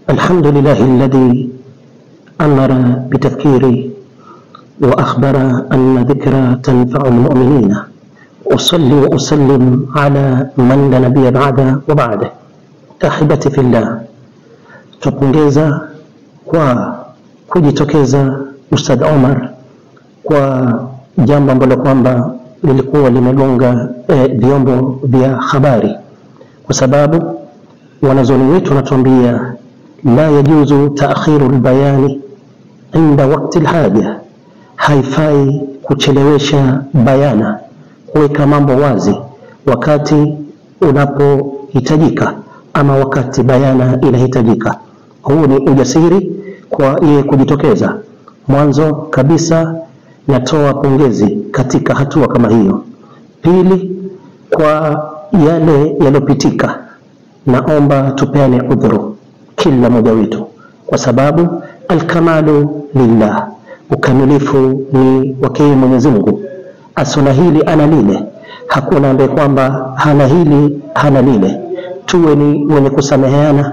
الحمد لله الذي أمر بتذكير وأخبر أن ذكرى تنفع المؤمنين. أصلي وأسلم على من لا نبي بعده وبعده. أحبتي في الله, tupongeza kwa kujitokeza Ustadh Omar kwa jambo ambalo kwamba lilikuwa limegonga vyombo vya habari, kwa sababu wanazuoni wetu wanatuambia la yajuzu ta'khiru albayani inda waqti alhaja, haifai kuchelewesha bayana, kuweka mambo wazi wakati unapohitajika ama wakati bayana inahitajika. Huu ni ujasiri kwa yeye kujitokeza. Mwanzo kabisa natoa pongezi katika hatua kama hiyo. Pili, kwa yale yalopitika, naomba tupeane udhuru kila mmoja wetu, kwa sababu alkamalu lillah, ukamilifu ni wake Mwenyezi Mungu. Asona hili ana lile, hakuna ambaye kwamba hana hili hana lile. Tuwe ni wenye kusameheana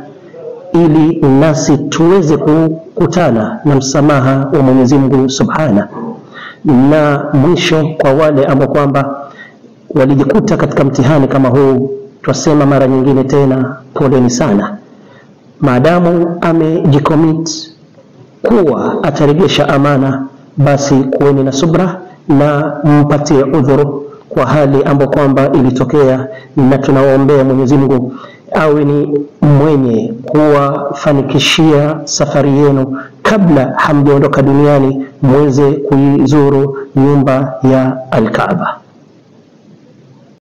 ili nasi tuweze kukutana na msamaha wa Mwenyezi Mungu Subhana. Na mwisho, kwa wale ambao kwamba walijikuta katika mtihani kama huu, twasema mara nyingine tena poleni sana. Maadamu amejicommit kuwa atarejesha amana, basi kuweni na subra na mpatie udhuru kwa hali ambayo kwamba ilitokea, na tunawaombea Mwenyezi Mungu awe ni mwenye kuwafanikishia safari yenu kabla hamjaondoka duniani, muweze kuizuru nyumba ya Al-Kaaba.